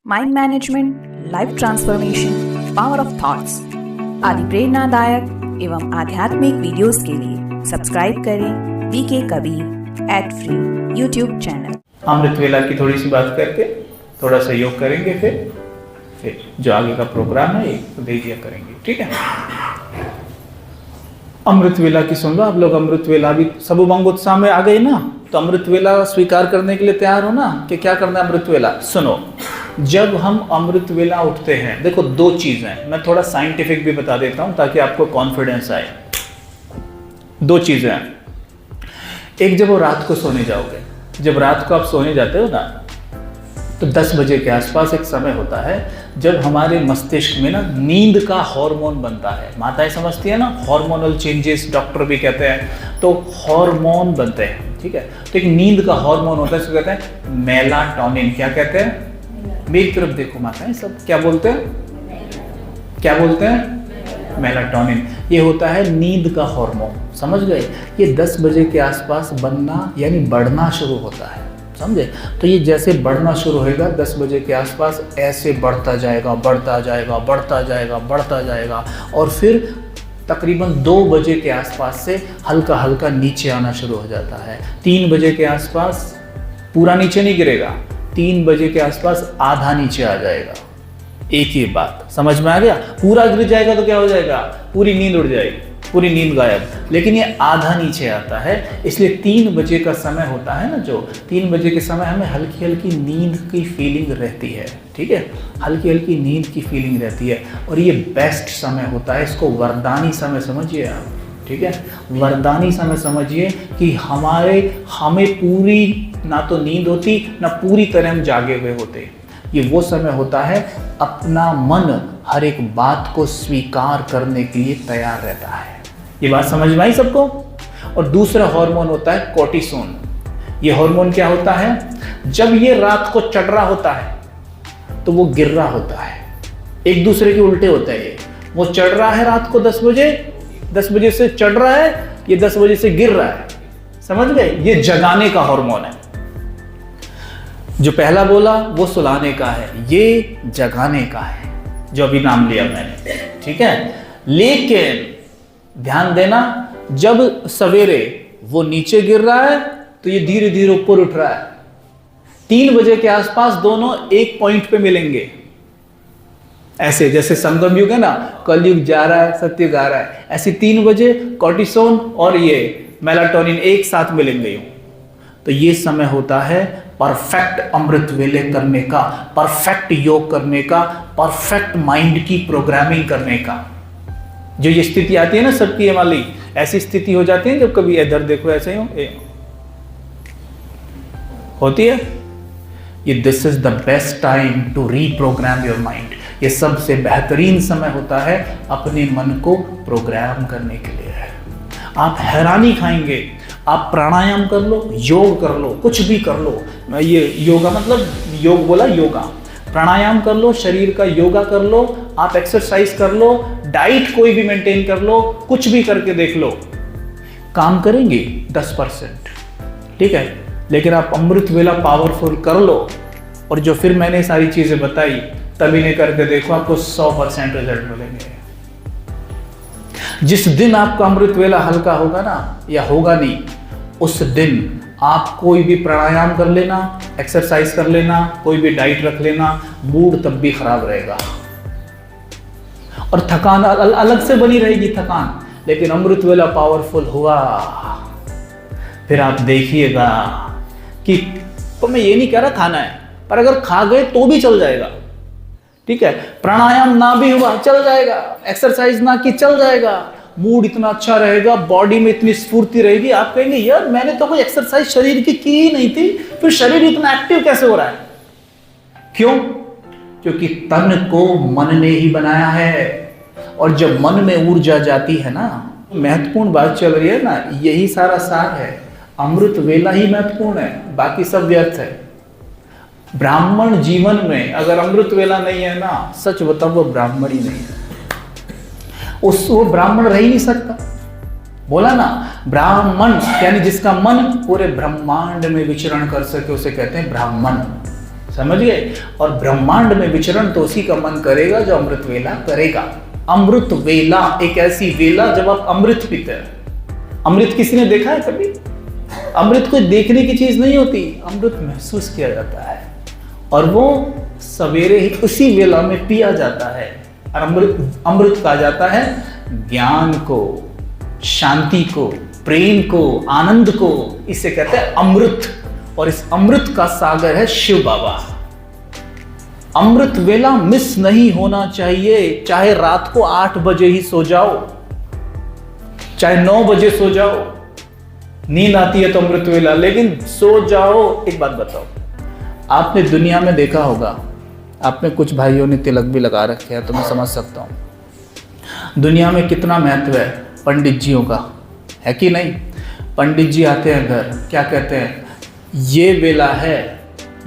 Mind management, life transformation, power of thoughts आदि प्रेरणादायक एवं आध्यात्मिक वीडियोस के लिए सब्सक्राइब करें VK Kabir @free YouTube channel. अमृत वेला की थोड़ी सी बात करके थोड़ा सा योग करेंगे, फिर जो आगे का प्रोग्राम है तो दे दिया करेंगे, ठीक है। अमृत वेला की सुन लो आप लोग। अमृत वेला भी सब उमंग उत्साह में आ गए ना, तो अमृत वेला स्वीकार करने के लिए तैयार हो ना कि क्या करना है। अमृत वेला सुनो, जब हम अमृत वेला उठते हैं, देखो दो चीजें हैं, मैं थोड़ा साइंटिफिक भी बता देता हूं ताकि आपको कॉन्फिडेंस आए। दो चीजें हैं। एक, जब वो रात को सोने जाओगे, जब रात को आप सोने जाते हो ना, तो 10 बजे के आसपास एक समय होता है जब हमारे मस्तिष्क में ना नींद का हार्मोन बनता है। माताएं समझती है ना, हार्मोनल चेंजेस डॉक्टर भी कहते हैं, तो हार्मोन बनते हैं, ठीक है। तो एक नींद का हार्मोन होता है, इसको कहते हैं मेलाटोनिन। क्या कहते हैं? मेरी तरफ देखो माताएं, सब क्या बोलते हैं? क्या बोलते हैं? मेलाटोनिन। ये होता है नींद का हार्मोन, समझ गए। ये 10 बजे के आसपास बनना यानी बढ़ना शुरू होता है, समझे। तो ये जैसे बढ़ना शुरू होगा 10 बजे के आसपास, ऐसे बढ़ता जाएगा, बढ़ता जाएगा, बढ़ता जाएगा, बढ़ता जाएगा, और फिर तकरीबन 2 बजे के आसपास से हल्का हल्का नीचे आना शुरू हो जाता है। 3 बजे के आसपास पूरा नीचे नहीं गिरेगा, 3 बजे के आसपास आधा नीचे आ जाएगा। एक ही बात समझ में आ गया। पूरा गिर जाएगा तो क्या हो जाएगा? पूरी नींद उड़ जाएगी, पूरी नींद गायब। लेकिन ये आधा नीचे आता है, इसलिए 3 बजे का समय होता है ना, जो 3 बजे के समय हमें हल्की हल्की नींद की फीलिंग रहती है, ठीक है। हल्की हल्की नींद की फीलिंग रहती है, और ये बेस्ट समय होता है। इसको वरदानी समय समझिए आप, ठीक है। वरदानी समय समझिए कि हमें पूरी ना तो नींद होती, ना पूरी तरह हम जागे हुए होते। ये वो समय होता है अपना मन हर एक बात को स्वीकार करने के लिए तैयार रहता है। ये बात समझ में आई सबको? और दूसरा हार्मोन होता है कोर्टिसोन। ये हार्मोन क्या होता है? जब ये रात को चढ़ रहा होता है तो वो गिर रहा होता है, एक दूसरे के उल्टे होता है। ये वो चढ़ रहा है रात को 10 बजे से चढ़ रहा है, ये 10 बजे से गिर रहा है, समझ गए। ये जगाने का हार्मोन है। जो पहला बोला वो सुलाने का है, ये जगाने का है, जो अभी नाम लिया मैंने, ठीक है। लेकिन ध्यान देना, जब सवेरे वो नीचे गिर रहा है तो ये धीरे धीरे ऊपर उठ रहा है। 3 बजे के आसपास दोनों एक पॉइंट पे मिलेंगे, ऐसे जैसे संगम युग है ना, कलयुग जा रहा है, सत्युग आ रहा है, ऐसे 3 बजे कोर्टिसोन और ये मेलाटोनिन एक साथ मिलेंगे। तो ये समय होता है परफेक्ट अमृत वेले करने का, परफेक्ट योग करने का, परफेक्ट माइंड की प्रोग्रामिंग करने का। जो ये स्थिति आती है ना सबकी, ये वाली ऐसी स्थिति हो जाती है जब कभी इधर देखो ऐसे ही होती है। ये this is the best time to reprogram your mind. ये सबसे बेहतरीन समय होता है अपने मन को प्रोग्राम करने के लिए। आप हैरानी खाएंगे। आप प्राणायाम कर लो, योग कर लो, कुछ भी कर लो। ये योगा मतलब योग बोला, योगा। प्राणायाम कर लो, शरीर का योगा कर लो, आप एक्सरसाइज कर लो, डाइट कोई भी मेंटेन कर लो, कुछ भी करके देख लो, काम करेंगे 10%, ठीक है। लेकिन आप अमृत वेला पावरफुल कर लो, और जो फिर मैंने सारी चीजें बताई तभी ने करके देखो, आपको 100% रिजल्ट मिलेंगे। जिस दिन आपका अमृत वेला हल्का होगा ना, या होगा नहीं, उस दिन आप कोई भी प्राणायाम कर लेना, एक्सरसाइज कर लेना, कोई भी डाइट रख लेना, मूड तब भी खराब रहेगा, और थकान अलग से बनी रहेगी थकान। लेकिन अमृत वेला पावरफुल हुआ, फिर आप देखिएगा कि तो मैं ये नहीं कह रहा खाना है, पर अगर खा गए तो भी चल जाएगा, ठीक है। प्राणायाम ना भी हुआ चल जाएगा, एक्सरसाइज ना की चल जाएगा, मूड इतना अच्छा रहेगा, बॉडी में इतनी स्फूर्ति रहेगी। आप कहेंगे यार मैंने तो कोई एक्सरसाइज शरीर की ही नहीं थी, फिर शरीर इतना एक्टिव कैसे हो रहा है? क्यों? क्योंकि तन को मन ने ही बनाया है, और जब मन में ऊर्जा जाती है ना, महत्वपूर्ण बात चल रही है ना, यही सारा सार है। अमृत वेला ही महत्वपूर्ण है, बाकी सब व्यर्थ है। ब्राह्मण जीवन में अगर अमृत वेला नहीं है ना, सच बताओ वो ब्राह्मण ही नहीं है, वो ब्राह्मण रह ही नहीं सकता। बोला ना, ब्राह्मण यानी जिसका मन पूरे ब्रह्मांड में विचरण कर सके, उसे कहते हैं ब्राह्मण। समझ गए। और ब्रह्मांड में विचरण तो उसी का मन करेगा जो अमृत वेला करेगा। अमृत वेला एक ऐसी वेला जब आप अमृत पीते हैं। अमृत किसी ने देखा है कभी? अमृत कोई देखने की चीज नहीं होती, अमृत महसूस किया जाता है और वो सवेरे ही उसी वेला में पिया जाता है। और अमृत कहा जाता है ज्ञान को, शांति को, प्रेम को, आनंद को, इसे कहते हैं अमृत। और इस अमृत का सागर है शिव बाबा। अमृत वेला मिस नहीं होना चाहिए, चाहे रात को 8 बजे ही सो जाओ, चाहे 9 बजे सो जाओ। नींद आती है तो अमृत वेला, लेकिन सो जाओ। एक बात बताओ, आपने दुनिया में देखा होगा, आपने कुछ भाइयों ने तिलक भी लगा रखे हैं तो मैं समझ सकता हूं। दुनिया में कितना महत्व है पंडित जियों का, है कि नहीं? पंडित जी आते हैं घर, क्या कहते हैं? ये वेला है,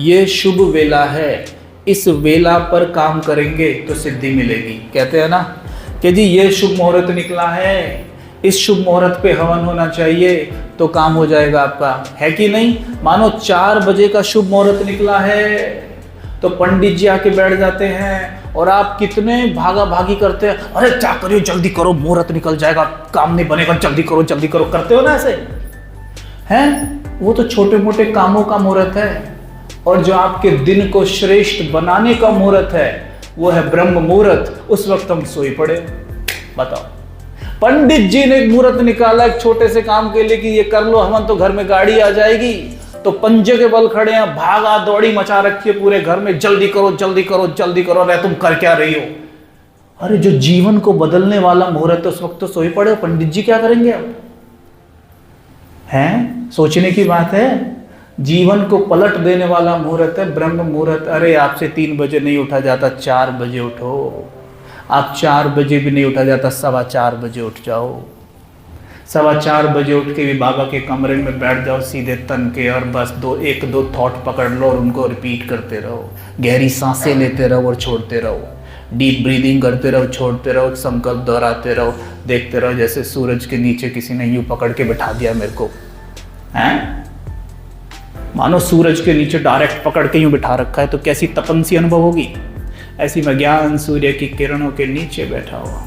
ये शुभ वेला है, इस वेला पर काम करेंगे तो सिद्धि मिलेगी। कहते हैं ना कि जी ये शुभ मुहूर्त निकला है, इस शुभ मुहूर्त पे हवन होना चाहिए तो काम हो जाएगा आपका, है कि नहीं? मानो 4 बजे का शुभ मुहूर्त निकला है तो पंडित जी आके बैठ जाते हैं और आप कितने भागा भागी करते हैं, अरे क्या करियो, जल्दी करो, मुहूर्त निकल जाएगा, काम नहीं बनेगा, जल्दी करो, करते हो ना ऐसे? हैं? वो तो छोटे मोटे कामों का मुहूर्त है। और जो आपके दिन को श्रेष्ठ बनाने का मुहूर्त है वो है ब्रह्म मुहूर्त। उस वक्त हम सोई पड़े। बताओ, पंडित जी ने एक मुहूर्त निकाला एक छोटे से काम के लिए कि ये कर लो हवन तो घर में गाड़ी आ जाएगी, तो पंजे के बल खड़े हैं, भागा दौड़ी मचा रखी है पूरे घर में, जल्दी करो। अरे तुम कर क्या रही हो? अरे जो जीवन को बदलने वाला मुहूर्त है उस वक्त तो सोई पड़े हो, पंडित जी क्या करेंगे अब? हैं? सोचने की बात है। जीवन को पलट देने वाला मुहूर्त है ब्रह्म मुहूर्त। अरे आपसे 3 बजे नहीं उठा जाता, 4 बजे उठो। आप 4 बजे भी नहीं उठा जाता, 4:15 बजे उठ जाओ। 4:15 बजे उठ के भी बाबा के कमरे में बैठ जाओ सीधे तन के, और बस 1-2 थॉट पकड़ लो और उनको रिपीट करते रहो। गहरी सांसें लेते रहो और छोड़ते रहो, डीप ब्रीदिंग करते रहो, छोड़ते रहो, संकल्प दोहराते रहो, देखते रहो जैसे सूरज के नीचे किसी ने यूं पकड़ के बैठा दिया मेरे को, हैं? मानो सूरज के नीचे डायरेक्ट पकड़ के यूं बिठा रखा है, तो कैसी तपन सी अनुभव होगी। ऐसी मैं ज्ञान सूर्य की किरणों के नीचे बैठा हुआ,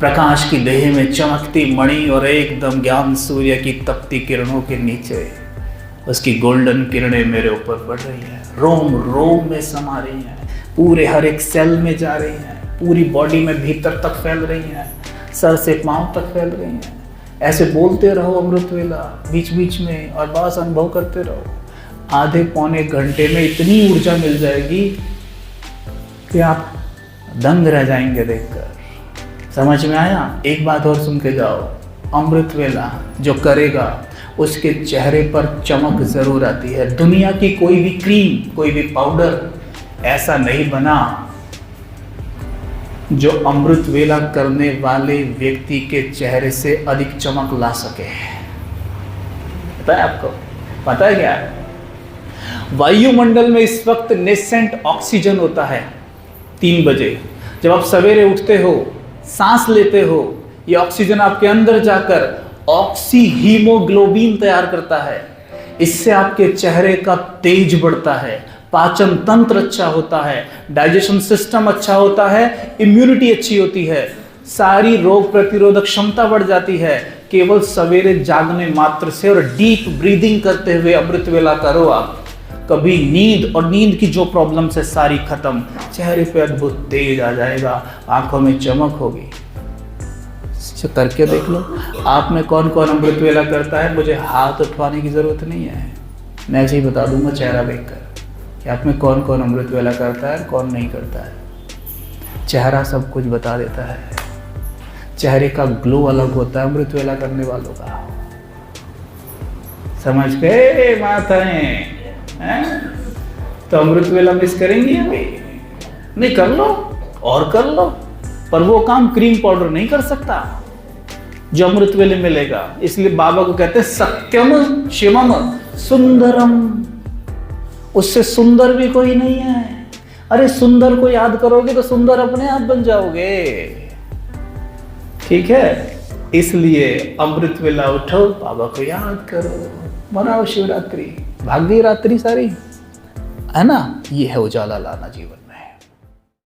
प्रकाश की देह में चमकती मणि और एकदम ज्ञान सूर्य की तपती किरणों के नीचे उसकी गोल्डन किरणें मेरे ऊपर पड़ रही हैं, रोम रोम में समा रही हैं, पूरे हर एक सेल में जा रही हैं, पूरी बॉडी में भीतर तक फैल रही हैं, सर से पांव तक फैल रही हैं। ऐसे बोलते रहो अमृत वेला बीच बीच में और बस अनुभव करते रहो। आधे पौने घंटे में इतनी ऊर्जा मिल जाएगी कि आप दंग रह जाएंगे देखकर। समझ में आया? एक बात और सुन के जाओ, अमृत वेला जो करेगा उसके चेहरे पर चमक जरूर आती है। दुनिया की कोई भी क्रीम, कोई भी पाउडर ऐसा नहीं बना जो अमृत वेला करने वाले व्यक्ति के चेहरे से अधिक चमक ला सके। पता है आपको? पता है क्या? वायुमंडल में इस वक्त नेसेंट ऑक्सीजन होता है 3 बजे। जब आप सवेरे उठते हो, सांस लेते हो, ये ऑक्सीजन आपके अंदर जाकर ऑक्सी हीमोग्लोबिन तैयार करता है। इससे आपके चेहरे का तेज बढ़ता है, पाचन तंत्र अच्छा होता है, डाइजेशन सिस्टम अच्छा होता है, इम्यूनिटी अच्छी होती है, सारी रोग प्रतिरोधक क्षमता बढ़ जाती है। केवल सवेरे जागने मात्र से और डीप ब्रीदिंग करते हुए अमृत वेला करो आप, कभी नींद और नींद की जो प्रॉब्लम से सारी खत्म, चेहरे पे अद्भुत तेज आ जाएगा, आंखों में चमक होगी। करके देख लो। आप में कौन कौन अमृत वेला करता है? मुझे हाथ उठवाने की जरूरत नहीं है, मैं ऐसे ही बता दूंगा चेहरा देखकर कि आप में कौन कौन अमृत वेला करता है, कौन नहीं करता है। चेहरा सब कुछ बता देता है। चेहरे का ग्लो अलग होता है अमृत वेला करने वालों का। समझ गए माताएं? तो अमृत वेला मिस करेंगी अभी? नहीं, कर लो और कर लो, पर वो काम क्रीम पाउडर नहीं कर सकता जो अमृत वेले मिलेगा। इसलिए बाबा को कहते हैं सत्यम शिवम सुंदरम। उससे सुंदर भी कोई नहीं है। अरे सुंदर को याद करोगे तो सुंदर अपने आप बन जाओगे। ठीक है? इसलिए अमृत वेला उठो, बाबा को याद करो, मनाओ शिवरात्रि। भाग गई रात्रि सारी, है ना, ये है उजाला लाना जीवन।